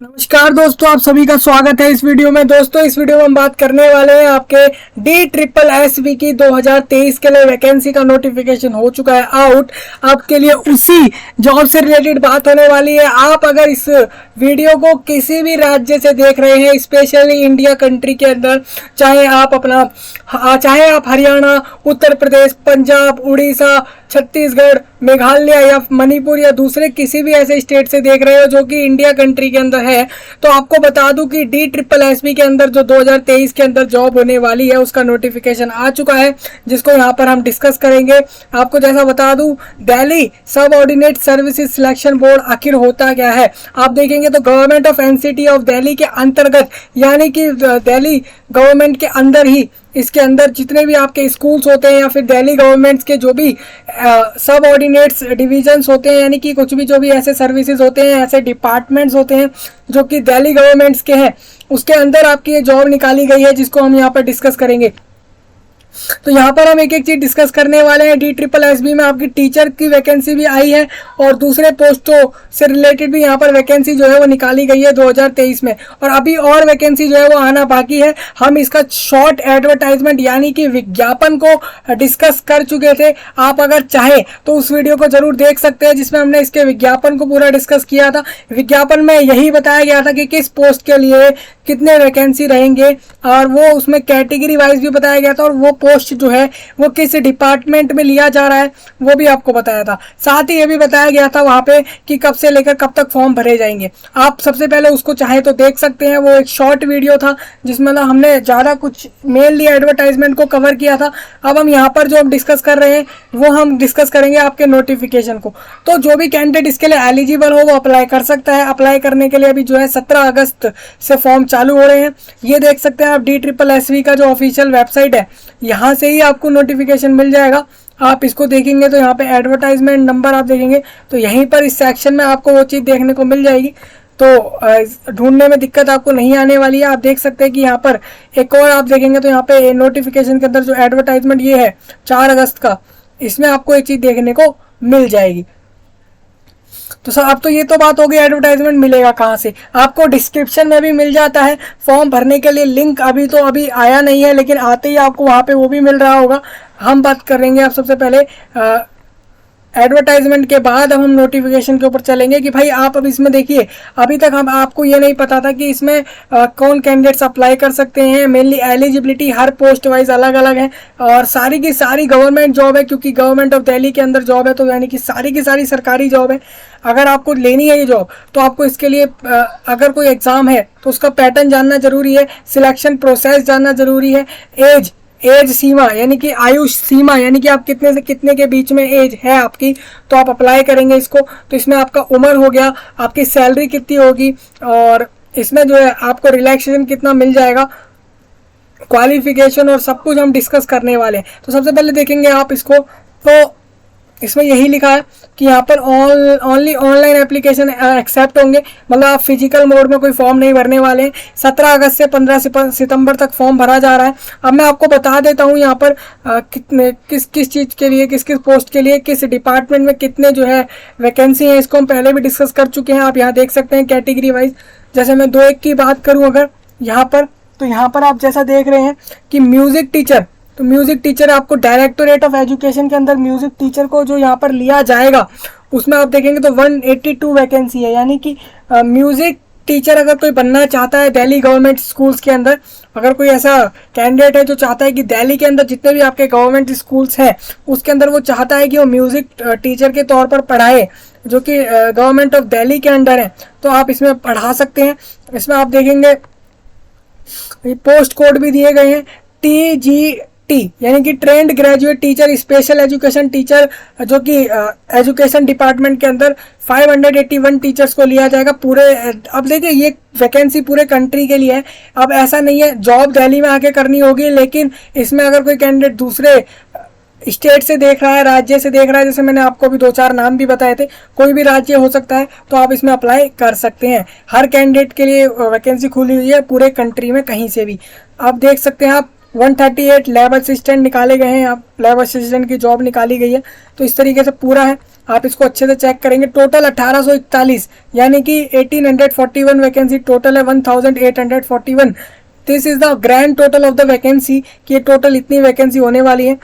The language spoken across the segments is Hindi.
नमस्कार दोस्तों, आप सभी का स्वागत है इस वीडियो में। दोस्तों, इस वीडियो में हम बात करने वाले हैं आपके DSSB की 2023 के लिए वैकेंसी का नोटिफिकेशन हो चुका है आउट। आपके लिए उसी जॉब से रिलेटेड बात होने वाली है। आप अगर इस वीडियो को किसी भी राज्य से देख रहे हैं, स्पेशली इंडिया कंट्री के अंदर, चाहे आप हरियाणा, उत्तर प्रदेश, पंजाब, उड़ीसा, छत्तीसगढ़, मेघालय या मणिपुर या दूसरे किसी भी ऐसे स्टेट से देख रहे हो जो कि इंडिया कंट्री के अंदर है, तो आपको बता दूं कि DSSB के अंदर जो 2023 के अंदर जॉब होने वाली है उसका नोटिफिकेशन आ चुका है, जिसको यहाँ पर हम डिस्कस करेंगे। आपको जैसा बता दूं, दिल्ली सब ऑर्डिनेट सर्विसेज सिलेक्शन बोर्ड आखिर होता क्या है आप देखेंगे तो government of NCT of Delhi के अंतर्गत, यानी कि दिल्ली गवर्नमेंट के अंदर ही, इसके अंदर जितने भी आपके स्कूल्स होते हैं या फिर दिल्ली गवर्नमेंट्स के जो भी सब ऑर्डिनेट्स डिविजन्स होते हैं, यानी कि कुछ भी जो भी ऐसे सर्विसेज होते हैं, ऐसे डिपार्टमेंट्स होते हैं जो कि दिल्ली गवर्नमेंट्स के हैं, उसके अंदर आपकी ये जॉब निकाली गई है, जिसको हम यहाँ पर डिस्कस करेंगे। तो यहाँ पर हम एक एक चीज डिस्कस करने वाले हैं। DSSB में आपकी टीचर की वैकेंसी भी आई है और दूसरे पोस्टों से रिलेटेड भी यहाँ पर वैकेंसी जो है वो निकाली गई है 2023 में, और अभी और वैकेंसी जो है वो आना बाकी है। हम इसका शॉर्ट एडवर्टाइजमेंट यानी कि विज्ञापन को डिस्कस कर चुके थे। आप अगर चाहे तो उस वीडियो को जरूर देख सकते हैं, जिसमें हमने इसके विज्ञापन को पूरा डिस्कस किया था। विज्ञापन में यही बताया गया था कि किस पोस्ट के लिए कितने वैकेंसी रहेंगे, और वो उसमें कैटेगरी वाइज भी बताया गया था, और वो पोस्ट जो है वो किस डिपार्टमेंट में लिया जा रहा है वो भी आपको बताया था। साथ ही ये भी बताया गया था वहां पे कि कब से लेकर कब तक फॉर्म भरे जाएंगे। आप सबसे पहले उसको चाहे तो देख सकते हैं। वो एक शॉर्ट वीडियो था जिसमें ना हमने ज़्यादा कुछ मेनली एडवर्टाइजमेंट को कवर किया था। अब हम यहाँ पर जो हम डिस्कस कर रहे हैं वो हम डिस्कस करेंगे आपके नोटिफिकेशन को। तो जो भी कैंडिडेट इसके लिए एलिजिबल हो वो अप्लाई कर सकता है। अप्लाई करने के लिए अभी जो है 17 अगस्त से फॉर्म चालू हो रहे हैं। ये देख सकते हैं आप DSSB का जो ऑफिशियल वेबसाइट है, यहाँ से ही आपको नोटिफिकेशन मिल जाएगा। आप इसको देखेंगे तो यहाँ पे एडवर्टाइजमेंट नंबर आप देखेंगे तो यहीं पर इस सेक्शन में आपको वो चीज़ देखने को मिल जाएगी। तो ढूंढने में दिक्कत आपको नहीं आने वाली है। आप देख सकते हैं कि यहाँ पर एक और आप देखेंगे तो यहाँ पे नोटिफिकेशन के अंदर जो एडवर्टाइजमेंट ये है 4 अगस्त का, इसमें आपको एक चीज़ देखने को मिल जाएगी। तो सर, अब तो ये तो बात होगी एडवर्टाइजमेंट मिलेगा कहाँ से। आपको डिस्क्रिप्शन में भी मिल जाता है फॉर्म भरने के लिए लिंक। अभी आया नहीं है, लेकिन आते ही आपको वहाँ पे वो भी मिल रहा होगा। हम बात करेंगे आप सबसे पहले एडवर्टाइजमेंट के बाद हम नोटिफिकेशन के ऊपर चलेंगे कि भाई आप अब इसमें देखिए, अभी तक हम आपको ये नहीं पता था कि इसमें कौन कैंडिडेट्स अप्लाई कर सकते हैं। मेनली एलिजिबिलिटी हर पोस्ट वाइज अलग अलग है, और सारी की सारी गवर्नमेंट जॉब है, क्योंकि गवर्नमेंट ऑफ दिल्ली के अंदर जॉब है, तो यानी कि सारी की सारी सरकारी जॉब है। अगर आपको लेनी है ये जॉब तो आपको इसके लिए अगर कोई एग्ज़ाम है तो उसका पैटर्न जानना जरूरी है, सिलेक्शन प्रोसेस जानना जरूरी है, एज सीमा यानी कि आयु सीमा, यानी कि आप कितने से कितने के बीच में एज है आपकी, तो आप अप्लाई करेंगे इसको। तो इसमें आपका उम्र हो गया, आपकी सैलरी कितनी होगी, और इसमें जो है आपको रिलैक्सेशन कितना मिल जाएगा, क्वालिफिकेशन और सब कुछ हम डिस्कस करने वाले हैं। तो सबसे पहले देखेंगे आप इसको, तो इसमें यही लिखा है कि यहाँ पर ओनली ऑनलाइन एप्लीकेशन एक्सेप्ट होंगे, मतलब आप फिजिकल मोड में कोई फॉर्म नहीं भरने वाले हैं। 17 अगस्त से 15 सितंबर तक फॉर्म भरा जा रहा है। अब मैं आपको बता देता हूँ यहाँ पर किस चीज़ के लिए, किस पोस्ट के लिए, किस डिपार्टमेंट में कितने जो है वैकेंसी है, इसको हम पहले भी डिस्कस कर चुके हैं। आप यहाँ देख सकते हैं कैटेगरी वाइज। जैसे मैं 2-1 की बात करूँ अगर यहाँ पर, तो यहाँ पर आप जैसा देख रहे हैं कि म्यूज़िक टीचर, तो म्यूज़िक टीचर आपको डायरेक्टोरेट ऑफ एजुकेशन के अंदर म्यूज़िक टीचर को जो यहाँ पर लिया जाएगा, उसमें आप देखेंगे तो 182 वैकेंसी है। यानी कि म्यूज़िक टीचर अगर कोई बनना चाहता है दिल्ली गवर्नमेंट स्कूल्स के अंदर, अगर कोई ऐसा कैंडिडेट है जो चाहता है कि दिल्ली के अंदर जितने भी आपके गवर्नमेंट स्कूल्स हैं उसके अंदर वो चाहता है कि वो म्यूज़िक टीचर के तौर पर पढ़ाए, जो कि गवर्नमेंट ऑफ दिल्ली के अंडर है, तो आप इसमें पढ़ा सकते हैं। इसमें आप देखेंगे पोस्ट कोड भी दिए गए हैं, TGT यानी कि trained graduate teacher special education teacher, जो कि एजुकेशन डिपार्टमेंट के अंदर 581 टीचर्स को लिया जाएगा पूरे। अब देखिए ये वैकेंसी पूरे कंट्री के लिए है। अब ऐसा नहीं है जॉब दिल्ली में आके करनी होगी, लेकिन इसमें अगर कोई कैंडिडेट दूसरे स्टेट से देख रहा है, राज्य से देख रहा है, जैसे मैंने आपको भी 2-4 नाम भी बताए थे, कोई भी राज्य हो सकता है, तो आप इसमें अप्लाई कर सकते हैं। हर कैंडिडेट के लिए वैकेंसी खुली हुई है पूरे कंट्री में कहीं से भी। आप देख सकते हैं आप 138 लैब असिस्टेंट निकाले गए हैं, आप लैब असिस्टेंट की जॉब निकाली गई है। तो इस तरीके से पूरा है। आप इसको अच्छे से चेक करेंगे। टोटल 1841 यानी कि 1841 वैकेंसी टोटल है, 1841। This is the grand total of the vacancy कि ये टोटल इतनी वैकेंसी होने वाली है।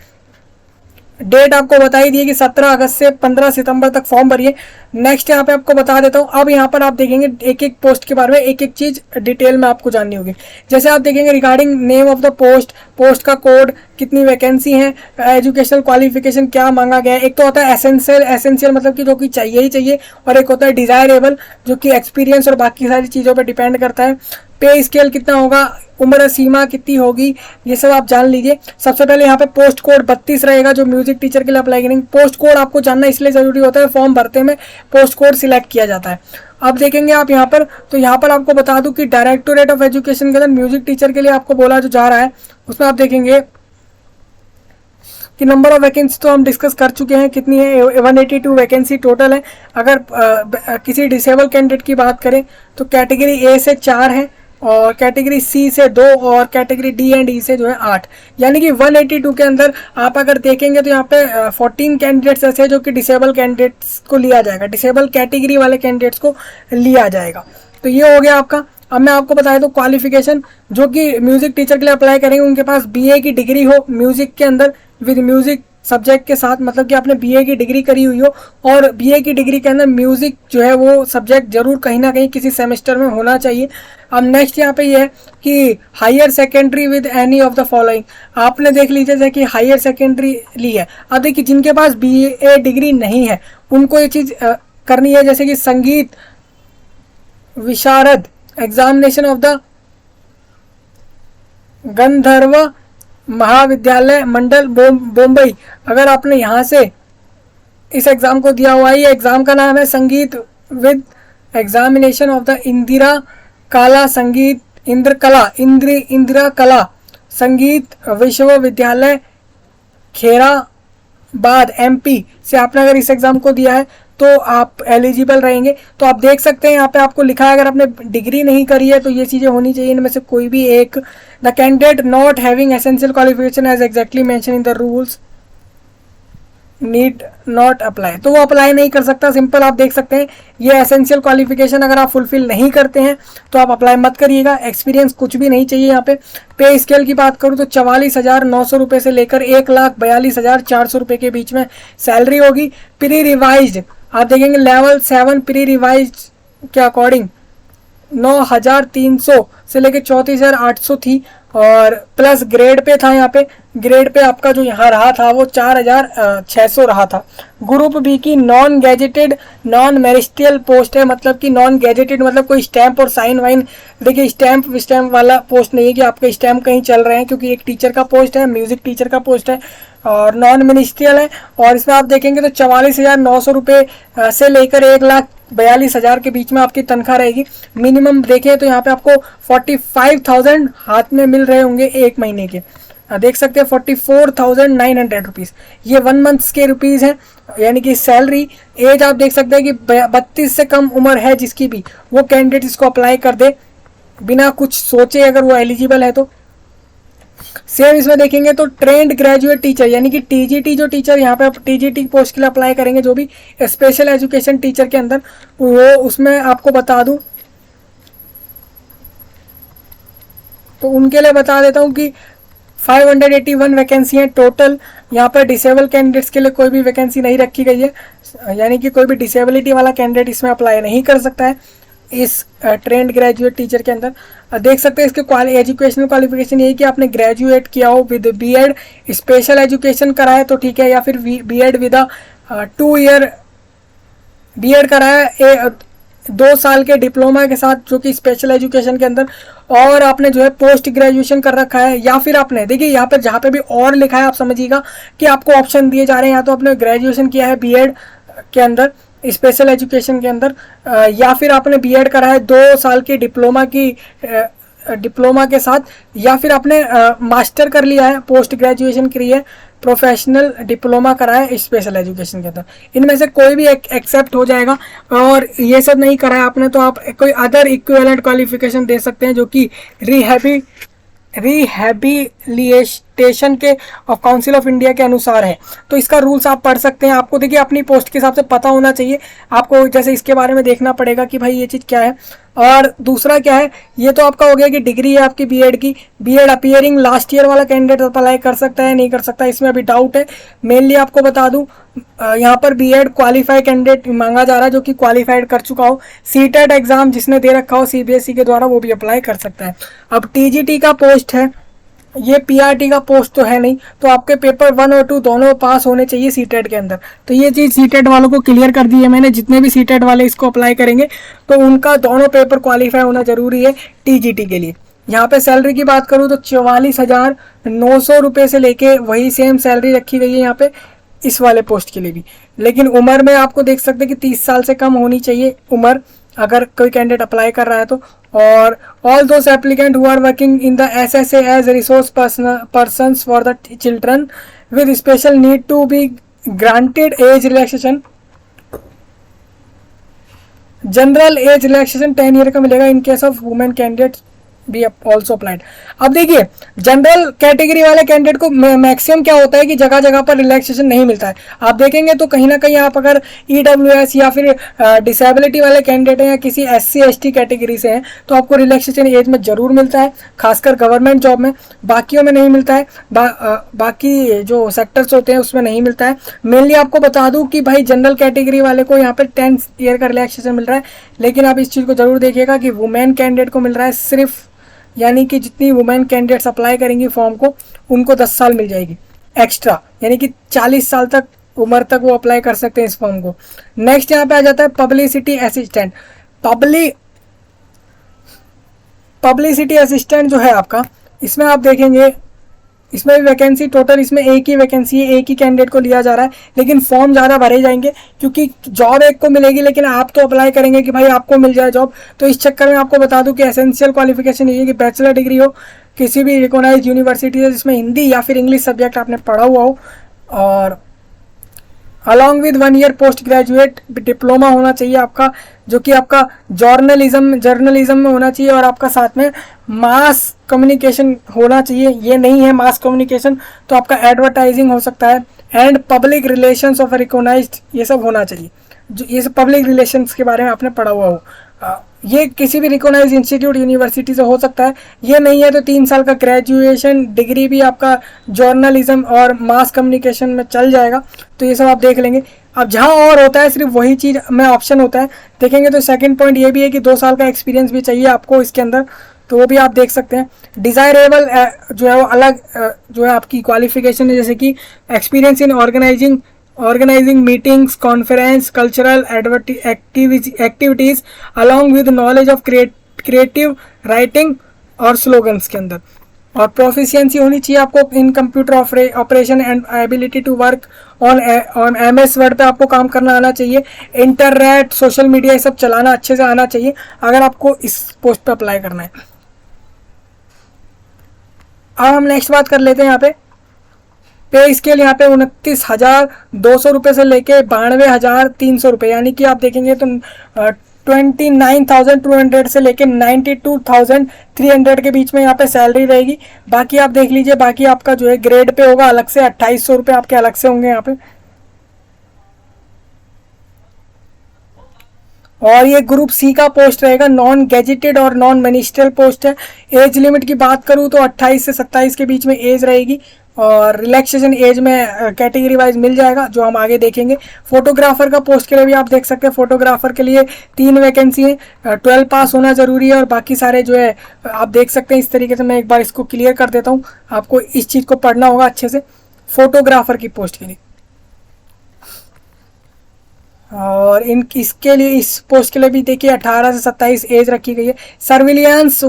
डेट आपको बता ही दी है कि 17 अगस्त से 15 सितंबर तक फॉर्म भरिए। नेक्स्ट यहाँ पे आपको बता देता हूँ, अब यहाँ पर आप देखेंगे एक एक पोस्ट के बारे में एक एक चीज डिटेल में आपको जाननी होगी। जैसे आप देखेंगे regarding name of the post, post का कोड, कितनी वैकेंसी है, एजुकेशनल क्वालिफिकेशन क्या मांगा गया है। एक तो होता है एसेंशियल, एसेंशियल मतलब कि जो कि चाहिए ही चाहिए, और एक होता है डिजायरेबल जो कि एक्सपीरियंस और बाकी सारी चीज़ों पर डिपेंड करता है। पे स्केल कितना होगा, उम्र सीमा कितनी होगी, ये सब आप जान लीजिए। सबसे पहले यहाँ पे पोस्ट कोड 32 रहेगा जो म्यूजिक टीचर के लिए अप्लाई करेंगे। पोस्ट कोड आपको जानना इसलिए जरूरी होता है, फॉर्म भरते में पोस्ट कोड सिलेक्ट किया जाता है। अब देखेंगे आप यहाँ पर, तो यहाँ पर आपको बता दूं कि डायरेक्टोरेट ऑफ एजुकेशन के अंदर म्यूजिक टीचर के लिए आपको बोला जो जा रहा है, उसमें आप देखेंगे कि नंबर ऑफ वैकेंसी तो हम डिस्कस कर चुके हैं, कितनी है 182 वैकेंसी टोटल है। अगर किसी डिसेबल कैंडिडेट की बात करें तो कैटेगरी ए से 4 है, और कैटेगरी सी से 2, और कैटेगरी डी एंड ई से जो है 8, यानी कि 182 के अंदर आप अगर देखेंगे तो यहाँ पे 14 कैंडिडेट्स ऐसे जो कि डिसेबल कैंडिडेट्स को लिया जाएगा, डिसेबल कैटेगरी वाले कैंडिडेट्स को लिया जाएगा। तो ये हो गया आपका। अब मैं आपको बताया तो क्वालिफिकेशन जो कि म्यूजिक टीचर के लिए अप्लाई करेंगे उनके पास बीए की डिग्री हो म्यूजिक के अंदर विद म्यूजिक सब्जेक्ट के साथ, मतलब कि आपने बीए की डिग्री करी हुई हो, और बीए की डिग्री के अंदर म्यूजिक जो है वो सब्जेक्ट जरूर कहीं ना कहीं किसी सेमेस्टर में होना चाहिए। अब नेक्स्ट यहाँ पे ये है कि higher secondary with any of the following, आपने देख लीजिए जैसे कि हायर सेकेंडरी ली है। अब देखिए जिनके पास बीए डिग्री नहीं है उनको ये चीज़ करनी है, जैसे कि संगीत विशारद एग्जामिनेशन ऑफ द गंधर्व महाविद्यालय मंडल बम्बई, अगर आपने यहाँ से इस एग्ज़ाम को दिया हुआ है, ये एग्ज़ाम का नाम है संगीत with examination of the Indira कला संगीत इंदिरा कला संगीत विश्वविद्यालय खेराबाद एमपी से आपने अगर इस एग्ज़ाम को दिया है तो आप एलिजिबल रहेंगे। तो आप देख सकते हैं यहाँ पे आपको लिखा है अगर आपने डिग्री नहीं करी है तो ये चीज़ें होनी चाहिए इनमें से कोई भी एक। The candidate not having essential qualification as exactly mention in the rules need not apply, तो वो अप्लाई नहीं कर सकता। सिंपल आप देख सकते हैं ये एसेंशियल क्वालिफिकेशन अगर आप फुलफिल नहीं करते हैं तो आप अप्लाई मत करिएगा। एक्सपीरियंस कुछ भी नहीं चाहिए यहाँ पे। पे स्केल की बात करूँ तो 44,900 रुपये से लेकर 1,42,400 रुपये के बीच में सैलरी होगी। प्री रिवाइज्ड आप देखेंगे लेवल 7 प्री रिवाइज्ड के अकॉर्डिंग 9,300 से लेकर 34,800 थी, और प्लस ग्रेड पे था। यहाँ पे ग्रेड पे आपका जो यहाँ रहा था वो 4,600 रहा था। ग्रुप बी की नॉन गैजेटेड नॉन मेरिस्टियल पोस्ट है, मतलब कि नॉन गैजेटेड मतलब कोई स्टैंप और साइन वाइन, देखिए स्टैंप वाला पोस्ट नहीं है कि आपके स्टैंप कहीं चल रहे हैं, क्योंकि एक टीचर का पोस्ट है, म्यूजिक टीचर का पोस्ट है और नॉन मिनिस्ट्रियल है। और इसमें आप देखेंगे तो 44,900 रुपये से लेकर 1,42,000 के बीच में आपकी तनख्वाह रहेगी। मिनिमम देखें तो यहाँ पे आपको 45,000 हाथ में मिल रहे होंगे एक महीने के, देख सकते हैं 44,900 रुपीज़, ये 1 मंथ्स के रुपीज़ हैं, यानी कि सैलरी। एज आप देख सकते हैं कि 32 से कम उम्र है जिसकी भी, वो कैंडिडेट इसको अप्लाई कर दे बिना कुछ सोचे अगर वो एलिजिबल है तो। सेम इसमें देखेंगे तो ट्रेंड ग्रेजुएट टीचर यानी कि टीजीटी, जो टीचर यहाँ पे टीजीटी पोस्ट के लिए अप्लाई करेंगे जो भी स्पेशल एजुकेशन टीचर के अंदर, वो उसमें आपको बता दूं तो उनके लिए बता देता हूँ कि 581 वैकेंसी है टोटल। यहाँ पर डिसेबल कैंडिडेट्स के लिए कोई भी वैकेंसी नहीं रखी गई है, यानी कि कोई भी डिसेबिलिटी वाला कैंडिडेट इसमें अप्लाई नहीं कर सकता है इस ट्रेंड ग्रेजुएट टीचर के अंदर। देख सकते हैं इसके एजुकेशनल क्वालिफिकेशन यही कि आपने ग्रेजुएट किया हो विद बीएड, स्पेशल एजुकेशन करा है तो ठीक है, या फिर बीएड विद 2 ईयर बीएड करा है 2 साल के डिप्लोमा के साथ जो कि स्पेशल एजुकेशन के अंदर, और आपने जो है पोस्ट ग्रेजुएशन कर रखा है, या फिर आपने देखिए यहाँ पर जहाँ पे भी और लिखा है आप समझिएगा कि आपको ऑप्शन दिए जा रहे हैं, या तो आपने ग्रेजुएशन किया है बीएड के अंदर स्पेशल एजुकेशन के अंदर, या फिर आपने बीएड करा है 2 साल की डिप्लोमा के साथ, या फिर आपने मास्टर कर लिया है, पोस्ट ग्रेजुएशन करी है, प्रोफेशनल डिप्लोमा करा है स्पेशल एजुकेशन के अंदर। इनमें से कोई भी एक्सेप्ट हो जाएगा। और ये सब नहीं करा है आपने तो आप कोई अदर इक्विवेलेंट क्वालिफिकेशन दे सकते हैं जो कि रिहैबिलिटेशन एक्रेडिटेशन के और काउंसिल ऑफ इंडिया के अनुसार है। तो इसका रूल्स आप पढ़ सकते हैं। आपको देखिए अपनी पोस्ट के हिसाब से पता होना चाहिए, आपको जैसे इसके बारे में देखना पड़ेगा कि भाई ये चीज़ क्या है। और दूसरा क्या है, ये तो आपका हो गया कि डिग्री है आपकी बीएड की। बीएड अपीयरिंग लास्ट ईयर वाला कैंडिडेट अप्लाई कर सकता है, नहीं कर सकता, इसमें अभी डाउट है। मेनली आपको बता दूं, यहाँ पर बीएड क्वालिफाइड कैंडिडेट मांगा जा रहा है जो कि क्वालिफाइड कर चुका हो, सीटेट एग्जाम जिसने दे रखा हो सीबीएसई के द्वारा, वो भी अप्लाई कर सकता है। अब टीजीटी का पोस्ट है, ये पीआरटी का पोस्ट तो है नहीं, तो आपके पेपर 1 और 2 दोनों पास होने चाहिए सीटेट के अंदर। तो ये चीज़ सीटेट वालों को क्लियर कर दी है मैंने, जितने भी सीटेट वाले इसको अप्लाई करेंगे तो उनका दोनों पेपर क्वालिफाई होना जरूरी है टीजीटी के लिए। यहाँ पे सैलरी की बात करूँ तो 44,900 रुपये से लेके वही सेम सैलरी रखी गई है यहाँ पे इस वाले पोस्ट के लिए भी। लेकिन उम्र में आपको देख सकते हैं कि 30 साल से कम होनी चाहिए उम्र, अगर कोई कैंडिडेट अप्लाई कर रहा है तो। और all those applicant who are working in the SSA as resource persons for the children with special need to be granted age relaxation, general age relaxation 10 year का मिलेगा in case of women candidates भी ऑल्सो अप्लाइड। अब देखिए जनरल कैटेगरी वाले कैंडिडेट को मैक्सिमम क्या होता है कि जगह जगह पर रिलैक्सेशन नहीं मिलता है। आप देखेंगे तो कहीं ना कहीं आप अगर ईडब्ल्यूएस या फिर डिसेबिलिटी वाले कैंडिडेट हैं या किसी एससी एसटी कैटेगरी से हैं तो आपको रिलैक्सेशन एज में जरूर मिलता है, खासकर गवर्नमेंट जॉब में। बाकियों में नहीं मिलता है, बाकी जो सेक्टर्स होते हैं उसमें नहीं मिलता है। मेनली आपको बता दूं कि भाई जनरल कैटेगरी वाले को यहाँ पर 10 ईयर का रिलैक्सेशन मिल रहा है, लेकिन आप इस चीज़ को जरूर देखिएगा कि वुमेन कैंडिडेट को मिल रहा है सिर्फ, यानी कि जितनी वुमेन कैंडिडेट्स अप्लाई करेंगी फॉर्म को उनको 10 साल मिल जाएगी एक्स्ट्रा, यानी कि 40 साल तक उम्र तक वो अप्लाई कर सकते हैं इस फॉर्म को। नेक्स्ट यहाँ पे आ जाता है पब्लिसिटी असिस्टेंट। पब्लिसिटी असिस्टेंट जो है आपका, इसमें आप देखेंगे इसमें भी वैकेंसी टोटल इसमें एक ही वैकेंसी है, एक ही कैंडिडेट को लिया जा रहा है, लेकिन फॉर्म ज़्यादा भरे जाएंगे क्योंकि जॉब एक को मिलेगी लेकिन आप तो अप्लाई करेंगे कि भाई आपको मिल जाए जॉब। तो इस चक्कर में आपको बता दूं कि एसेंशियल क्वालिफिकेशन ये है कि बैचलर डिग्री हो किसी भी रिकॉग्नाइज्ड यूनिवर्सिटी से जिसमें हिंदी या फिर इंग्लिश सब्जेक्ट आपने पढ़ा हुआ हो, और along with 1 year post graduate diploma होना चाहिए आपका, जो कि आपका जर्नलिज्म में होना चाहिए, और आपका साथ में मास कम्युनिकेशन होना चाहिए। ये नहीं है मास कम्युनिकेशन तो आपका एडवर्टाइजिंग हो सकता है, and public relations of recognised, ये सब होना चाहिए। जो ये सब पब्लिक रिलेशंस के बारे में आपने पढ़ा हुआ हो, ये किसी भी रिकॉग्नाइज्ड इंस्टीट्यूट यूनिवर्सिटी से हो सकता है। ये नहीं है तो 3 साल का ग्रेजुएशन डिग्री भी आपका जर्नलिज्म और मास कम्युनिकेशन में चल जाएगा। तो ये सब आप देख लेंगे। अब जहाँ और होता है सिर्फ वही चीज़ में ऑप्शन होता है देखेंगे तो सेकंड पॉइंट ये भी है कि 2 साल का एक्सपीरियंस भी चाहिए आपको इसके अंदर, तो वो भी आप देख सकते हैं। डिज़ायरेबल जो है वो अलग जो है आपकी क्वालिफिकेशन है, जैसे कि experience in organising meetings, conference, cultural activities along with knowledge of creative writing और स्लोगन्स के अंदर। और प्रोफिशिएंसी होनी चाहिए आपको in computer operation and ability to work on MS Word पे आपको काम करना आना चाहिए। इंटरनेट, सोशल मीडिया, ये सब चलाना अच्छे से आना चाहिए अगर आपको इस पोस्ट पे अप्लाई करना है। अब हम नेक्स्ट बात कर लेते हैं यहाँ पे स्केल। यहाँ पे 29,200 रुपये से लेके 92,300 रुपये, यानी कि आप देखेंगे तो 29,200 से लेके 92,300 के बीच में यहाँ पे सैलरी रहेगी। बाकी आप देख लीजिए, बाकी आपका जो है ग्रेड पे होगा अलग से 2,800 रुपये आपके अलग से होंगे यहाँ पे। और ये ग्रुप सी का पोस्ट रहेगा, नॉन गैजेटेड और नॉन मिनिस्ट्रियल पोस्ट है। एज लिमिट की बात करूँ तो 28 से 27 के बीच में एज रहेगी, और रिलैक्सेशन एज में कैटेगरी वाइज मिल जाएगा जो हम आगे देखेंगे। फोटोग्राफर का पोस्ट के लिए भी आप देख सकते हैं, फोटोग्राफर के लिए 3 वैकेंसी है, 12 पास होना जरूरी है, और बाकी सारे जो है आप देख सकते हैं। इस तरीके से मैं एक बार इसको क्लियर कर देता हूँ, आपको इस चीज़ को पढ़ना होगा अच्छे से फोटोग्राफर की पोस्ट के लिए। और इसके लिए इस पोस्ट के लिए भी देखिए 18 से 27 एज रखी गई है। सर्विलियंस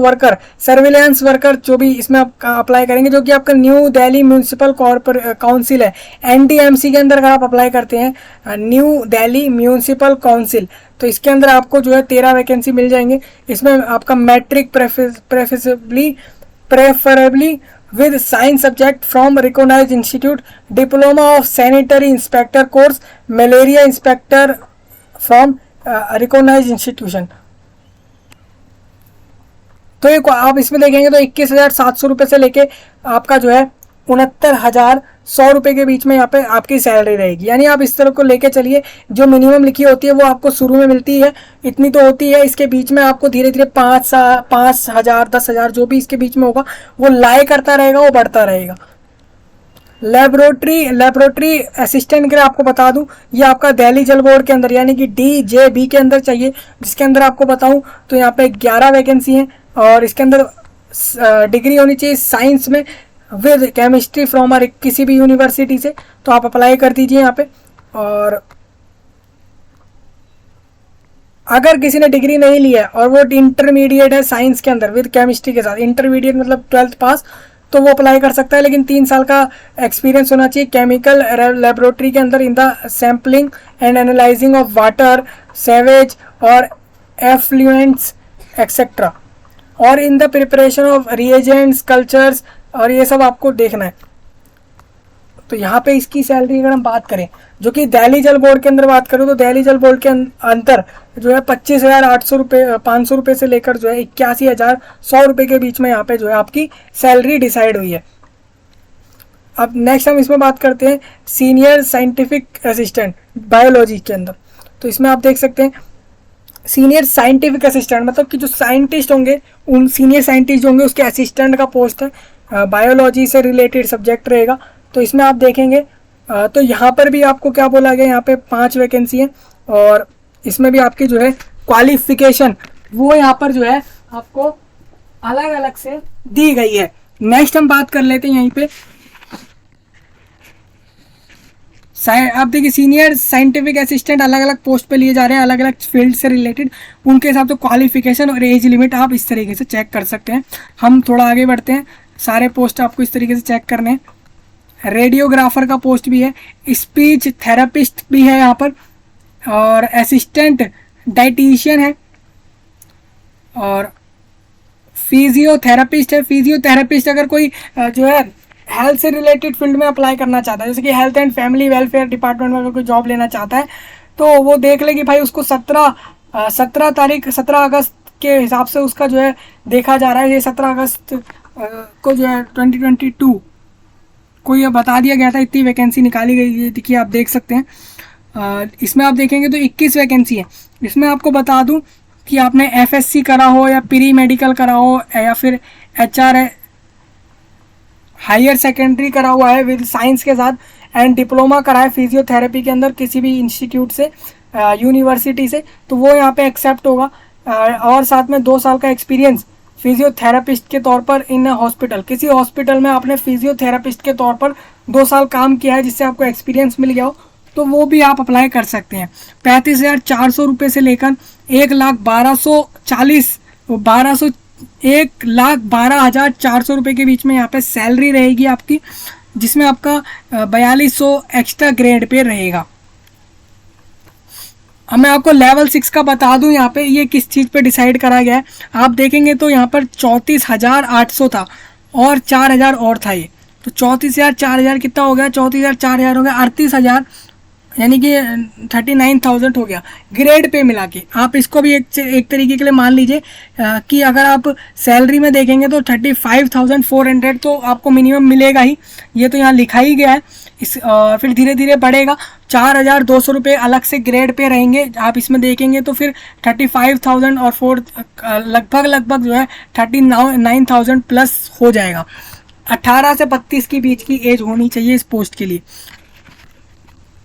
वर्कर जो भी इसमें आप अप्लाई करेंगे, जो कि आपका न्यू दिल्ली म्यूनिसिपल काउंसिल है, एनडीएमसी के अंदर अगर आप अप्लाई करते हैं, न्यू दिल्ली म्यूनिसिपल काउंसिल, तो इसके अंदर आपको जो है 13 वैकेंसी मिल जाएंगे। इसमें आपका matric preferably with science subject from recognized institute, diploma of sanitary inspector course, malaria inspector from recognized institution। तो एक आप इसमें देखेंगे तो 21,700 रुपये से लेके आपका जो है 69,100 रुपये के बीच में यहाँ पे आपकी सैलरी रहेगी। यानी आप इस तरह को लेके चलिए, जो मिनिमम लिखी होती है वो आपको शुरू में मिलती है, इतनी तो होती है। इसके बीच में आपको धीरे धीरे 5,000 10,000 जो भी इसके बीच में होगा वो लाए करता रहेगा, वो बढ़ता रहेगा। लेबोरेटरी असिस्टेंट के लिए आपको बता दूं, ये आपका दिल्ली जल बोर्ड के अंदर यानी कि DJB के अंदर चाहिए, जिसके अंदर आपको बताऊं तो यहाँ पे 11 वैकेंसी हैं और इसके अंदर डिग्री होनी चाहिए साइंस में विद केमिस्ट्री फ्रॉम किसी भी यूनिवर्सिटी से, तो आप अप्लाई कर दीजिए यहाँ पे। और अगर किसी ने डिग्री नहीं ली है और वो इंटरमीडिएट है साइंस के अंदर विद केमिस्ट्री के साथ, इंटरमीडिएट मतलब 12th पास, तो वो अप्लाई कर सकता है, लेकिन 3 साल का एक्सपीरियंस होना चाहिए केमिकल लेबोरेटरी के अंदर in the sampling and analysing of water, sewage और एफ्लुएंट्स एक्सेट्रा, और in the preparation of reagents cultures, और ये सब आपको देखना है। तो यहाँ पे इसकी सैलरी अगर हम बात करें, जो कि दिल्ली जल बोर्ड के अंदर बात करूँ, तो दिल्ली जल बोर्ड के अंदर जो है 25,800 रुपये 500 रुपये से लेकर जो है 81,100 रुपये के बीच में यहाँ पे जो है आपकी सैलरी डिसाइड हुई है। अब नेक्स्ट हम इसमें बात करते हैं सीनियर साइंटिफिक असिस्टेंट बायोलॉजी के अंदर। तो इसमें आप देख सकते हैं सीनियर साइंटिफिक असिस्टेंट, मतलब कि जो साइंटिस्ट होंगे, उन सीनियर साइंटिस्ट जो होंगे उसके असिस्टेंट का पोस्ट है, बायोलॉजी से रिलेटेड सब्जेक्ट रहेगा। तो इसमें आप देखेंगे तो यहाँ पर भी आपको क्या बोला गया, यहाँ पे 5 वैकेंसी है और इसमें भी आपकी जो है क्वालिफिकेशन वो यहाँ पर जो है आपको अलग अलग से दी गई है। नेक्स्ट हम बात कर लेते हैं यहीं पे, आप देखिए सीनियर साइंटिफिक असिस्टेंट अलग अलग पोस्ट पे लिए जा रहे हैं, अलग अलग फील्ड से रिलेटेड, उनके हिसाब से क्वालिफिकेशन और एज लिमिट आप इस तरीके से चेक कर सकते हैं। हम थोड़ा आगे बढ़ते हैं, सारे पोस्ट आपको इस तरीके से चेक करने हैं। रेडियोग्राफर का पोस्ट भी है, स्पीच थेरेपिस्ट भी है यहाँ पर, और असिस्टेंट डाइटिशियन है, और फिजियोथेरेपिस्ट है। फिजियोथेरेपिस्ट अगर कोई जो है हेल्थ से रिलेटेड फील्ड में अप्लाई करना चाहता है, जैसे कि health and family welfare department में अगर कोई जॉब लेना चाहता है, तो वो देख ले कि भाई उसको 17 अगस्त के हिसाब से उसका जो है देखा जा रहा है। ये 17 अगस्त को जो है 2022 को ये बता दिया गया था, इतनी वैकेंसी निकाली गई है। देखिए आप देख सकते हैं इसमें आप देखेंगे तो 21 वैकेंसी है। इसमें आपको बता दूं कि आपने FSC करा हो या प्री मेडिकल करा हो या फिर HR हायर सेकेंडरी करा हुआ है विद साइंस के साथ, एंड डिप्लोमा करा है फिजियोथेरेपी के अंदर किसी भी इंस्टीट्यूट से, यूनिवर्सिटी से, तो वो यहाँ पे एक्सेप्ट होगा। और साथ में 2 साल का एक्सपीरियंस फिजियोथेरेपिस्ट के तौर पर इन हॉस्पिटल, किसी हॉस्पिटल में आपने फिजियोथेरेपिस्ट के तौर पर 2 साल काम किया है जिससे आपको एक्सपीरियंस मिल गया हो, तो वो भी आप अप्लाई कर सकते हैं। 35,400 रुपये से लेकर 1,12,400 रुपये के बीच में यहाँ पे सैलरी रहेगी आपकी, जिसमें आपका 4200 एक्स्ट्रा ग्रेड पे रहेगा। अब मैं आपको लेवल 6 का बता दूं, यहाँ पे ये किस चीज़ पे डिसाइड करा गया है। आप देखेंगे तो यहाँ पर 34,800 था और 4,000 और था ये, तो 34,000 4,000 कितना हो गया, 34,000 4,000 हो गया 38,000, यानी कि 39,000 हो गया ग्रेड पे मिला के। आप इसको भी एक तरीके के लिए मान लीजिए कि अगर आप सैलरी में देखेंगे तो 35,400 तो आपको मिनिमम मिलेगा ही, ये तो यहाँ लिखा ही गया है। फिर धीरे धीरे बढ़ेगा, 4,200 रुपये अलग से ग्रेड पे रहेंगे। आप इसमें देखेंगे तो फिर 35,000 और 4 लगभग जो है 39,000 प्लस हो जाएगा। 18 से 32 के बीच की एज होनी चाहिए इस पोस्ट के लिए।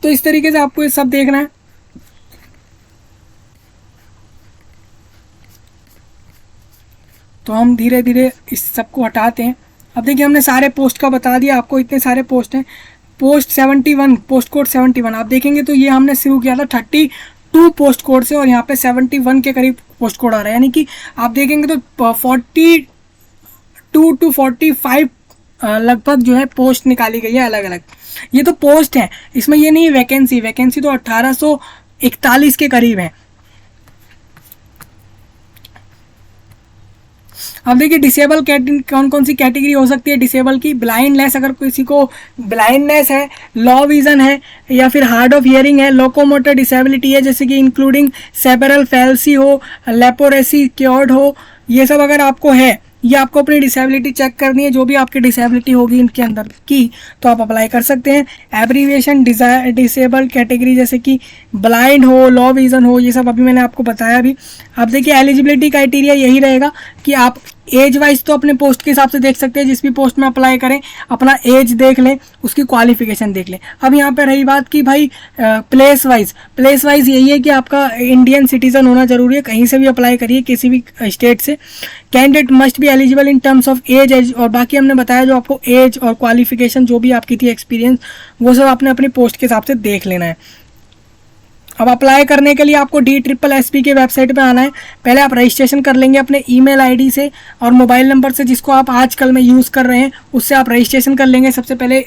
तो इस तरीके से आपको ये सब देखना है। तो हम धीरे धीरे इस सबको हटाते हैं। अब देखिए हमने सारे पोस्ट का बता दिया आपको, इतने सारे पोस्ट हैं। पोस्ट 71, पोस्ट कोड 71 आप देखेंगे तो ये हमने शुरू किया था 32 पोस्ट कोड से, और यहाँ पे 71 के करीब पोस्ट कोड आ रहा है, यानी कि आप देखेंगे तो 42 to 45 लगभग जो है पोस्ट निकाली गई है अलग अलग। ये तो पोस्ट है, इसमें ये नहीं वैकेंसी तो 1841 के करीब है। अब देखिए डिसेबल कौन कौन सी कैटेगरी हो सकती है डिसेबल की। ब्लाइंडनेस, अगर किसी को ब्लाइंडनेस है, लो विजन है, या फिर हार्ड ऑफ हियरिंग है, लोकोमोटर डिसेबिलिटी है जैसे कि इंक्लूडिंग सेरेब्रल पैल्सी हो, लेप्रोसी क्योर्ड हो, ये सब अगर आपको है ये आपको अपनी डिसेबिलिटी चेक करनी है, जो भी आपकी डिसेबिलिटी होगी इनके अंदर की, तो आप अप्लाई कर सकते हैं। एब्रीविएशन डिसेबल्ड कैटेगरी जैसे कि ब्लाइंड हो, लो विजन हो, ये सब अभी मैंने आपको बताया अभी। अब देखिए एलिजिबिलिटी क्राइटेरिया यही रहेगा कि आप एज वाइज तो अपने पोस्ट के हिसाब से देख सकते हैं, जिस भी पोस्ट में अप्लाई करें अपना एज देख लें, उसकी क्वालिफिकेशन देख लें। अब यहाँ पे रही बात कि भाई प्लेस वाइज यही है कि आपका इंडियन सिटीजन होना जरूरी है, कहीं से भी अप्लाई करिए किसी भी स्टेट से। Candidate must be eligible in terms of age और बाकी हमने बताया जो आपको एज और क्वालिफिकेशन जो भी आपकी थी, एक्सपीरियंस, वो सब आपने अपनी पोस्ट के हिसाब से देख लेना है। अब अप्लाई करने के लिए आपको DSSB के वेबसाइट पे आना है। पहले आप रजिस्ट्रेशन कर लेंगे अपने ईमेल आईडी से और मोबाइल नंबर से, जिसको आप आजकल में यूज़ कर रहे हैं, उससे आप रजिस्ट्रेशन कर लेंगे। सबसे पहले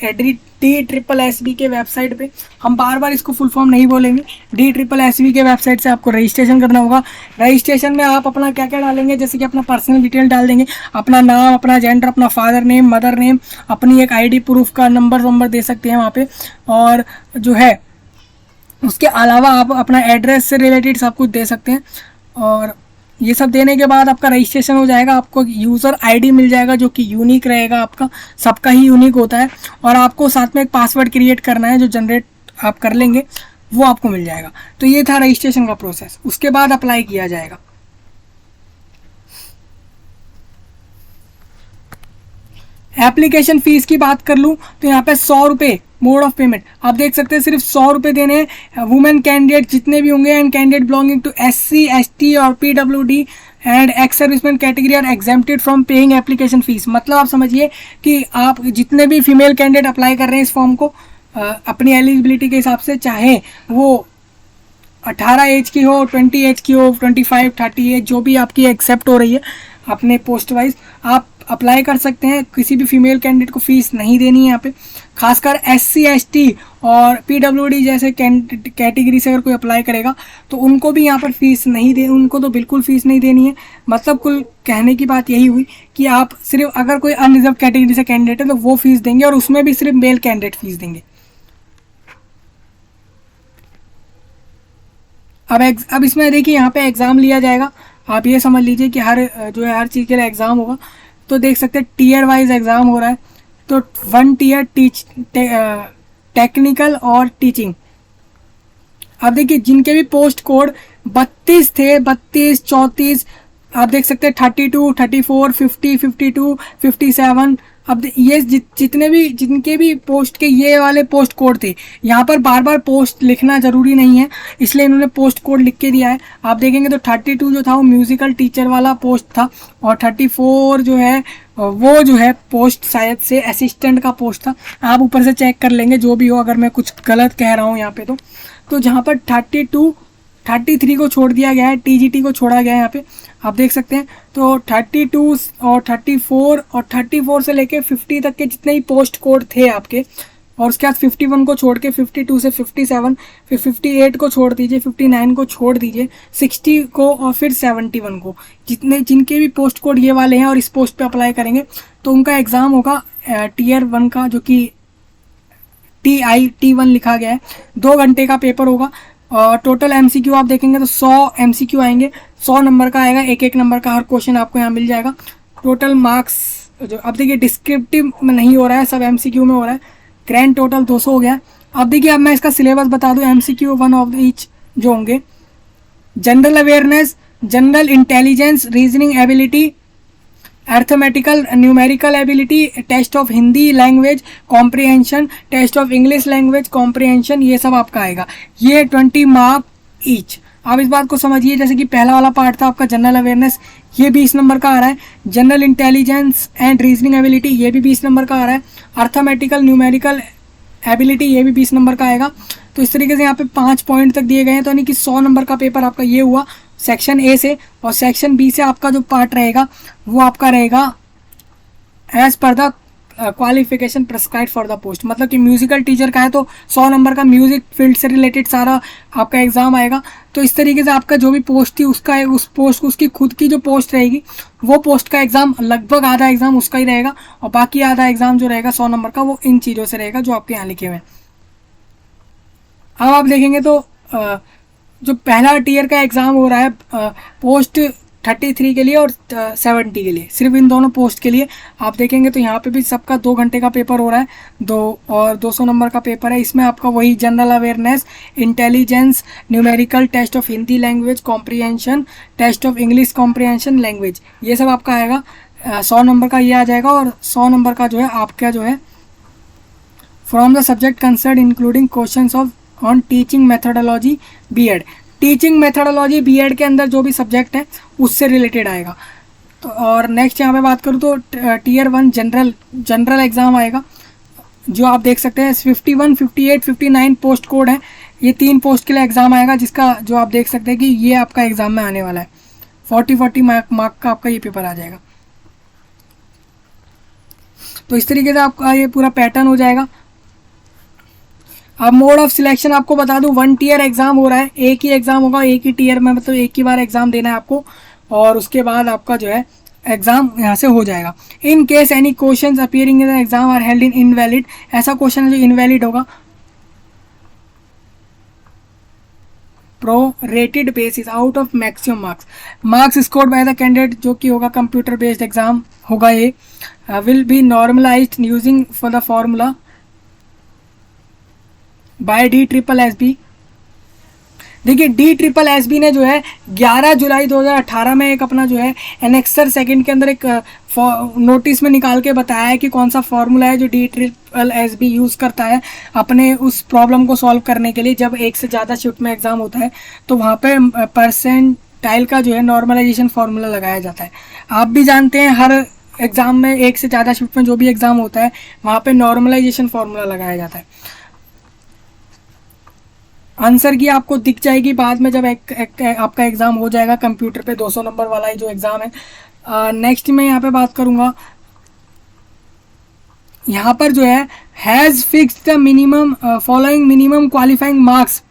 DSSB के वेबसाइट पे, हम बार बार इसको फुल फॉर्म नहीं बोलेंगे, DSSB के वेबसाइट से आपको रजिस्ट्रेशन करना होगा। रजिस्ट्रेशन में आप अपना क्या क्या डालेंगे, जैसे कि अपना पर्सनल डिटेल डाल देंगे, अपना नाम, अपना जेंडर, अपना फादर नेम, मदर नेम, अपनी एक ID प्रूफ का नंबर दे सकते हैं वहाँ पे, और जो है उसके अलावा आप अपना एड्रेस से रिलेटेड सब कुछ दे सकते हैं। और ये सब देने के बाद आपका रजिस्ट्रेशन हो जाएगा, आपको यूज़र आईडी मिल जाएगा जो कि यूनिक रहेगा, आपका सबका ही यूनिक होता है। और आपको साथ में एक पासवर्ड क्रिएट करना है, जो जनरेट आप कर लेंगे वो आपको मिल जाएगा। तो ये था रजिस्ट्रेशन का प्रोसेस, उसके बाद अप्लाई किया जाएगा। एप्लीकेशन फ़ीस की बात कर लूँ तो यहाँ पे 100 रुपये मोड ऑफ पेमेंट आप देख सकते हैं, सिर्फ 100 रुपये देने हैं। वुमेन कैंडिडेट जितने भी होंगे and candidate belonging to SC ST और PWD and ex serviceman category are exempted from paying application fees. मतलब आप समझिए कि आप जितने भी फीमेल कैंडिडेट अप्लाई कर रहे हैं इस फॉर्म को अपनी एलिजिबिलिटी के हिसाब से, चाहे वो 18 एज की हो, 20 एज की हो, 25 30 एज, जो भी आपकी एक्सेप्ट हो रही है अपने पोस्ट वाइज, आप अप्लाई कर सकते हैं। किसी भी फीमेल कैंडिडेट को फ़ीस नहीं देनी है यहाँ पे। खासकर SC ST और PWD जैसे कैटेगरी से अगर कोई अप्लाई करेगा तो उनको भी यहाँ पर फ़ीस नहीं दे, उनको तो बिल्कुल फ़ीस नहीं देनी है। मतलब कुल कहने की बात यही हुई कि आप सिर्फ अगर कोई अनरिजर्व कैटेगरी से कैंडिडेट है तो वो फ़ीस देंगे, और उसमें भी सिर्फ मेल कैंडिडेट फ़ीस देंगे। अब इसमें देखिए यहाँ पे एग्ज़ाम लिया जाएगा। आप ये समझ लीजिए कि हर चीज़ के लिए एग्ज़ाम होगा। तो देख सकते हैं टीयर वाइज एग्ज़ाम हो रहा है। तो 1 टीयर टेक्निकल और टीचिंग। अब देखिए जिनके भी पोस्ट कोड 32 थे, 32 34, आप देख सकते हैं 32 34 50 52 57। अब ये जिनके भी पोस्ट के ये वाले पोस्ट कोड थे, यहाँ पर बार बार पोस्ट लिखना ज़रूरी नहीं है, इसलिए इन्होंने पोस्ट कोड लिख के दिया है। आप देखेंगे तो 32 जो था वो म्यूज़िकल टीचर वाला पोस्ट था, और 34 जो है वो जो है पोस्ट शायद से असिस्टेंट का पोस्ट था। आप ऊपर से चेक कर लेंगे जो भी हो, अगर मैं कुछ गलत कह रहा हूँ यहाँ पे तो जहाँ पर 32 33 को छोड़ दिया गया है, TGT को छोड़ा गया है यहाँ पे, आप देख सकते हैं। तो 32 और 34 से लेके 50 तक के जितने ही पोस्ट कोड थे आपके, और उसके बाद 51 को छोड़ के 52 से 57, फिर 58 को छोड़ दीजिए, 59 को छोड़ दीजिए, 60 को और फिर 71 को, जिनके भी पोस्ट कोड ये वाले हैं और इस पोस्ट पे अप्लाई करेंगे तो उनका एग्ज़ाम होगा टीयर 1 का, जो कि T1 लिखा गया है। 2 घंटे का पेपर होगा। और टोटल MCQ आप देखेंगे तो 100 MCQ आएंगे, 100 नंबर का आएगा, एक नंबर का हर क्वेश्चन आपको यहाँ मिल जाएगा। टोटल मार्क्स जो अब देखिए डिस्क्रिप्टिव में नहीं हो रहा है, सब MCQ में हो रहा है। ग्रैंड टोटल 200 हो गया। अब देखिए अब मैं इसका सिलेबस बता दूं। MCQ 1 ऑफ ईच जो होंगे, general awareness, general intelligence, reasoning ability, arithmetical numerical ability, test of Hindi language comprehension, test of English language comprehension, ये सब आपका आएगा। ये 20 मार्क ईच। आप इस बात को समझिए, जैसे कि पहला वाला पार्ट था आपका जनरल अवेयरनेस, ये 20 नंबर का आ रहा है। General intelligence and reasoning ability, ये भी 20 नंबर का आ रहा है। अर्थमेटिकल न्यूमेरिकल एबिलिटी, ये भी 20 नंबर का आएगा। तो इस तरीके से यहाँ पे 5 पॉइंट तक दिए गए हैं। तो यानी कि 100 नंबर का पेपर आपका ये हुआ सेक्शन A से। और सेक्शन B से आपका जो पार्ट रहेगा वो आपका रहेगा as per the qualification prescribe for the post. मतलब कि म्यूजिकल टीचर का है तो 100 नंबर का म्यूजिक फील्ड से रिलेटेड सारा आपका एग्जाम आएगा। तो इस तरीके से आपका जो भी पोस्ट थी उसका उस पोस्ट उसकी खुद की जो पोस्ट रहेगी वो पोस्ट का एग्जाम लगभग आधा एग्जाम उसका ही रहेगा, और बाकी आधा एग्जाम जो रहेगा 100 नंबर का वो इन चीज़ों से रहेगा जो आपके यहाँ लिखे हुए हैं। अब आप देखेंगे तो जो पहला टीयर का एग्ज़ाम हो रहा है पोस्ट 33 के लिए और 70 के लिए, सिर्फ इन दोनों पोस्ट के लिए आप देखेंगे तो यहाँ पे भी सबका 2 घंटे का पेपर हो रहा है, 200 नंबर का पेपर है। इसमें आपका वही general awareness, intelligence, numerical, test of Hindi language comprehension, test of English comprehension language, ये सब आपका आएगा। 100 नंबर का ये आ जाएगा। और 100 नंबर का जो है आपका जो है from the subject concern including questions of on teaching methodology BEd, teaching methodology BEd के अंदर जो भी सब्जेक्ट है उससे रिलेटेड आएगा। तो और नेक्स्ट यहाँ पे बात करूँ तो टियर 1 जनरल एग्ज़ाम आएगा, जो आप देख सकते हैं 51, 58, 59 पोस्ट कोड है। ये 3 पोस्ट के लिए एग्ज़ाम आएगा, जिसका जो आप देख सकते हैं कि ये आपका एग्ज़ाम में आने वाला है। 40 मार्क का आपका ये पेपर आ जाएगा। तो इस तरीके से आपका ये पूरा पैटर्न हो जाएगा। अब मोड ऑफ सिलेक्शन आपको बता दूं, 1 टीयर एग्जाम हो रहा है, एक ही एग्जाम होगा, एक ही टीयर में, मतलब एक ही बार एग्जाम देना है आपको, और उसके बाद आपका जो है एग्जाम यहाँ से हो जाएगा। In case any questions appearing in the exam are held in invalid, ऐसा क्वेश्चन है जो इनवैलिड होगा, prorated basis out of maximum marks scored by the candidate, जो कि होगा कंप्यूटर बेस्ड एग्जाम होगा ये, will be normalised using for the formula by DSSB। देखिए DSSB ने जो है 11 जुलाई 2018 में एक अपना जो है एनेक्सर सेकंड के अंदर एक नोटिस में निकाल के बताया है कि कौन सा फॉर्मूला है जो DSSB यूज़ करता है अपने उस प्रॉब्लम को सॉल्व करने के लिए। जब एक से ज़्यादा शिफ्ट में एग्ज़ाम होता है तो वहाँ पे परसेंटाइल का जो है नॉर्मलाइजेशन फार्मूला लगाया जाता है। आप भी जानते हैं हर एग्ज़ाम में एक से ज़्यादा शिफ्ट में जो भी एग्ज़ाम होता है वहाँ पे नॉर्मलाइजेशन फार्मूला लगाया जाता है। आंसर की आपको दिख जाएगी बाद में जब आपका एग्ज़ाम हो जाएगा कंप्यूटर पे, 200 नंबर वाला ही जो एग्ज़ाम है। नेक्स्ट मैं यहाँ पे बात करूँगा, यहाँ पर जो है has fixed the minimum following minimum qualifying marks.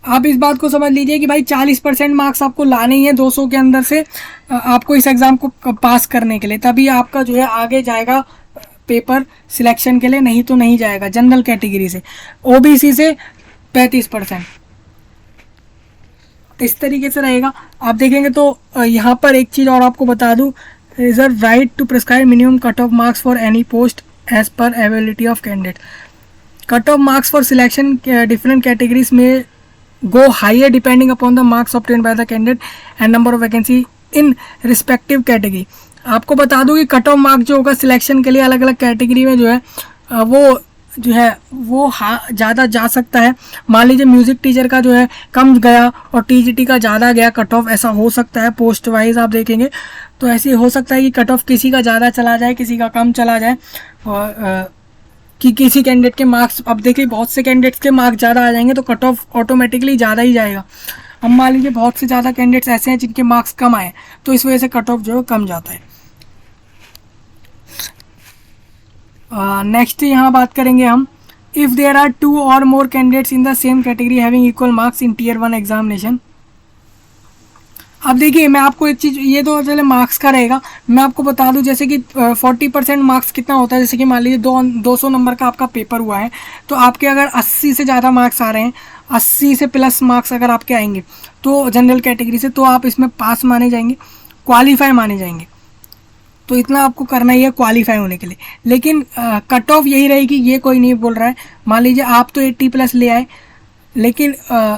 आप इस बात को समझ लीजिए कि भाई 40% मार्क्स आपको लाने ही है 200 के अंदर से आपको इस एग्ज़ाम को पास करने के लिए, तभी आपका जो है आगे जाएगा पेपर सिलेक्शन के लिए, नहीं तो नहीं जाएगा। जनरल कैटेगरी से, ओबीसी से 35%, इस तरीके से रहेगा। आप देखेंगे तो यहाँ पर एक चीज़ और आपको बता दूँ, reserve right to prescribe minimum cut off marks for any post as per ability of candidate. Cut off marks for selection different categories में go higher depending upon the marks obtain by the candidate and number of vacancy in respective category. आपको बता दूं कि कट ऑफ मार्क जो होगा सिलेक्शन के लिए अलग अलग कैटेगरी में जो है वो ज़्यादा जा सकता है। मान लीजिए म्यूज़िक टीचर का जो है कम गया और टीजीटी का ज़्यादा गया कट ऑफ, ऐसा हो सकता है। पोस्ट वाइज आप देखेंगे तो ऐसे हो सकता है कि कट ऑफ किसी का ज़्यादा चला जाए, किसी का कम चला जाए, और कि किसी कैंडिडेट के मार्क्स, अब देखिए बहुत से कैंडिडेट्स के मार्क्स ज़्यादा आ जाएंगे तो कट ऑफ ऑटोमेटिकली ज़्यादा ही जाएगा। अब मान लीजिए बहुत से ज़्यादा कैंडिडेट्स ऐसे हैं जिनके मार्क्स कम आए तो इस वजह से कट ऑफ जो है कम जाता है। नेक्स्ट यहाँ बात करेंगे हम, इफ़ देयर आर 2 और more candidates in the same category having equal marks in tier 1 examination. अब देखिए मैं आपको एक चीज़, ये तो चले मार्क्स का रहेगा, मैं आपको बता दूं जैसे कि 40% मार्क्स कितना होता है। जैसे कि मान लीजिए 200 नंबर का आपका पेपर हुआ है तो आपके अगर 80 से ज़्यादा मार्क्स आ रहे हैं, 80 से प्लस मार्क्स अगर आपके आएंगे तो जनरल कैटेगरी से, तो आप इसमें पास माने जाएंगे, क्वालिफाई माने जाएंगे। तो इतना आपको करना ही है क्वालिफाई होने के लिए। लेकिन कट ऑफ यही रहेगी, ये कोई नहीं बोल रहा है। मान लीजिए आप तो 80+ ले आए, लेकिन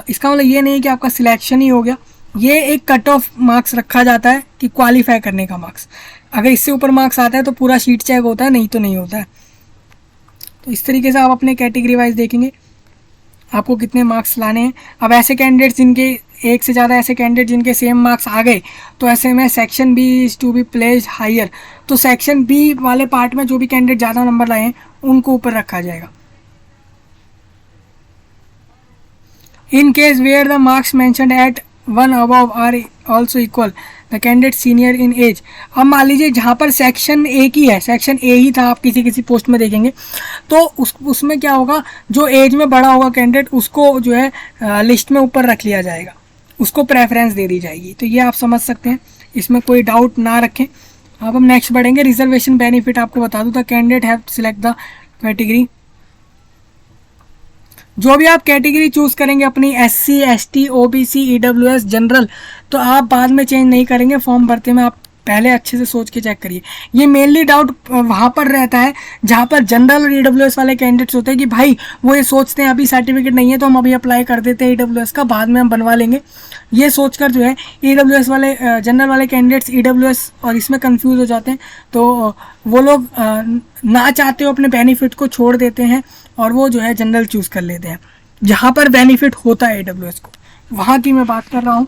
इसका मतलब ये नहीं कि आपका सिलेक्शन ही हो गया। ये एक कट ऑफ मार्क्स रखा जाता है कि क्वालिफाई करने का मार्क्स, अगर इससे ऊपर मार्क्स आता है तो पूरा शीट चेक होता है, नहीं तो नहीं होता है। तो इस तरीके से आप अपने कैटेगरी वाइज देखेंगे आपको कितने मार्क्स लाने हैं। अब ऐसे कैंडिडेट्स जिनके एक से ज़्यादा ऐसे कैंडिडेट जिनके सेम मार्क्स आ गए तो ऐसे में section B is to be placed higher. तो सेक्शन बी वाले पार्ट में जो भी कैंडिडेट ज़्यादा नंबर लाए हैं उनको ऊपर रखा जाएगा। In case where the marks mentioned at 1 above are also equal the candidate senior in age. अब मान लीजिए जहाँ पर सेक्शन ए की है, सेक्शन ए ही था, आप किसी पोस्ट में देखेंगे तो उसमें क्या होगा, जो एज में बड़ा होगा कैंडिडेट उसको जो है लिस्ट में ऊपर रख लिया जाएगा, उसको प्रेफरेंस दे दी जाएगी। तो ये आप समझ सकते हैं, इसमें कोई डाउट ना रखें। अब हम नेक्स्ट बढ़ेंगे, रिजर्वेशन बेनिफिट आपको बता दूँ, the candidate have select the category जो भी आप कैटेगरी चूज करेंगे अपनी SC ST OBC EWS general, तो आप बाद में चेंज नहीं करेंगे फॉर्म भरते में, आप पहले अच्छे से सोच के चेक करिए। ये मेनली डाउट वहाँ पर रहता है जहाँ पर जनरल और EWS वाले कैंडिडेट्स होते हैं कि भाई वो ये सोचते हैं अभी सर्टिफिकेट नहीं है तो हम अभी अप्लाई कर देते हैं EWS का, बाद में हम बनवा लेंगे। ये सोचकर जो है EWS वाले जनरल वाले कैंडिडेट्स EWS और इसमें कंफ्यूज हो जाते हैं, तो वो लोग ना चाहते हो अपने बेनिफिट को छोड़ देते हैं और वो जो है जनरल चूज़ कर लेते हैं जहाँ पर बेनिफिट होता है EWS को, वहाँ की मैं बात कर रहा हूँ।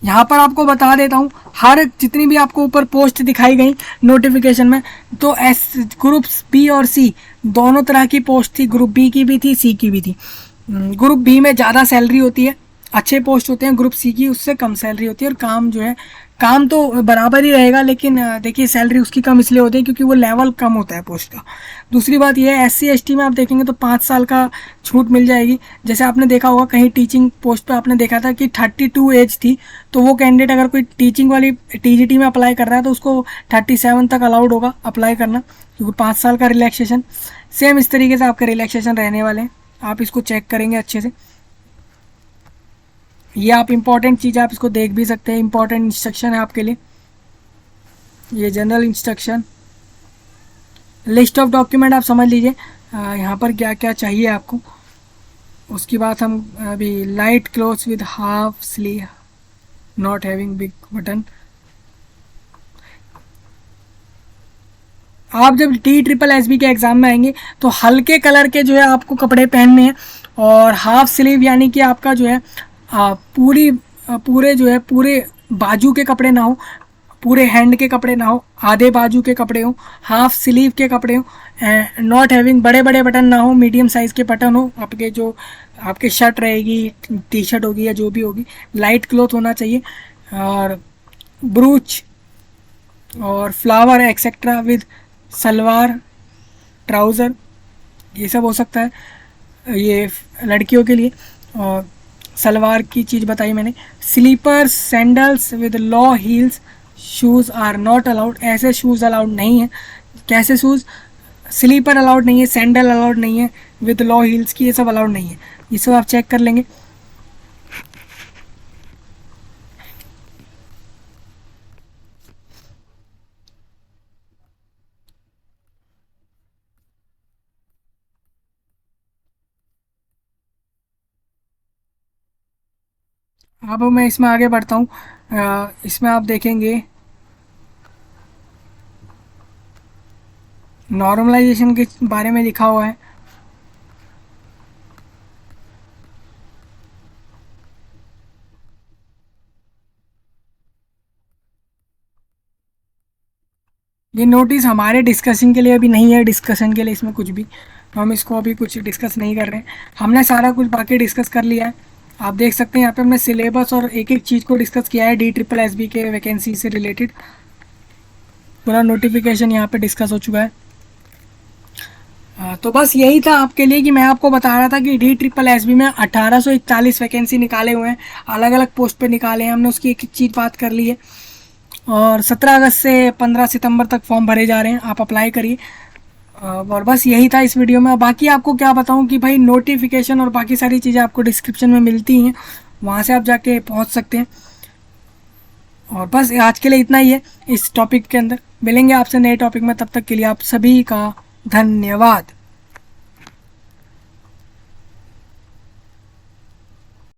यहाँ पर आपको बता देता हूँ, हर जितनी भी आपको ऊपर पोस्ट दिखाई गई नोटिफिकेशन में, तो ग्रुप बी और सी दोनों तरह की पोस्ट थी। ग्रुप बी की भी थी, सी की भी थी। ग्रुप बी में ज़्यादा सैलरी होती है, अच्छे पोस्ट होते हैं। ग्रुप सी की उससे कम सैलरी होती है, और काम जो है काम तो बराबर ही रहेगा, लेकिन देखिए सैलरी उसकी कम इसलिए होती है क्योंकि वो लेवल कम होता है पोस्ट का। दूसरी बात ये है, SC ST में आप देखेंगे तो 5 साल का छूट मिल जाएगी। जैसे आपने देखा होगा कहीं टीचिंग पोस्ट पे आपने देखा था कि 32 एज थी, तो वो कैंडिडेट अगर कोई टीचिंग वाली TGT में अप्लाई कर रहा है तो उसको 37 तक अलाउड होगा अप्लाई करना, क्योंकि 5 साल का रिलैक्सेशन। सेम इस तरीके से आपके रिलैक्सेशन रहने वाले हैं, आप इसको चेक करेंगे अच्छे से। ये आप इंपॉर्टेंट चीज़ आप इसको देख भी सकते हैं, इंपॉर्टेंट इंस्ट्रक्शन है आपके लिए। ये general instruction, list of document आप समझ लीजिए यहाँ पर क्या क्या चाहिए आपको। उसकी बात हम अभी, light clothes with half sleeve not having big button. आप जब DSSB के एग्ज़ाम में आएंगे तो हल्के कलर के जो है आपको कपड़े पहनने हैं, और हाफ स्लीव यानी कि आपका जो है पूरे जो है पूरे बाजू के कपड़े ना हो, पूरे हैंड के कपड़े ना हो, आधे बाजू के कपड़े हो, हाफ स्लीव के कपड़े हो, नॉट हैविंग बड़े बड़े बटन ना हो, मीडियम साइज़ के बटन हो आपके, जो आपके शर्ट रहेगी, T-शर्ट होगी या जो भी होगी, लाइट क्लॉथ होना चाहिए, और ब्रूच और flower etcetera with salwar trouser, ये सब हो सकता है ये लड़कियों के लिए। और सलवार की चीज़ बताई मैंने। Slippers sandals with low heels shoes are not allowed, ऐसे शूज़ अलाउड नहीं है। कैसे शूज़? स्लीपर अलाउड नहीं है, सैंडल अलाउड नहीं है, विद लो हील्स की ये सब अलाउड नहीं है। ये सब आप चेक कर लेंगे। अब मैं इसमें आगे बढ़ता हूँ। इसमें आप देखेंगे नॉर्मलाइजेशन के बारे में लिखा हुआ है। ये नोटिस हमारे डिस्कशन के लिए अभी नहीं है, डिस्कशन के लिए इसमें कुछ भी, तो हम इसको अभी कुछ डिस्कस नहीं कर रहे हैं। हमने सारा कुछ बाकी डिस्कस कर लिया है। आप देख सकते हैं यहाँ पे हमने सिलेबस और एक एक चीज़ को डिस्कस किया है, DSSB के वैकेंसी से रिलेटेड पूरा नोटिफिकेशन यहाँ पे डिस्कस हो चुका है। तो बस यही था आपके लिए कि मैं आपको बता रहा था कि DSSB में 1841 वैकेंसी निकाले हुए हैं, अलग अलग पोस्ट पे निकाले हैं हमने, उसकी एक एक चीज़ बात कर ली है। और 17 अगस्त से 15 सितंबर तक फॉर्म भरे जा रहे हैं, आप अप्लाई करिए। और बस यही था इस वीडियो में। बाकी आपको क्या बताऊं कि भाई नोटिफिकेशन और बाकी सारी चीज़ें आपको डिस्क्रिप्शन में मिलती हैं, वहाँ से आप जाके पहुँच सकते हैं। और बस आज के लिए इतना ही है इस टॉपिक के अंदर। मिलेंगे आपसे नए टॉपिक में, तब तक के लिए आप सभी का धन्यवाद।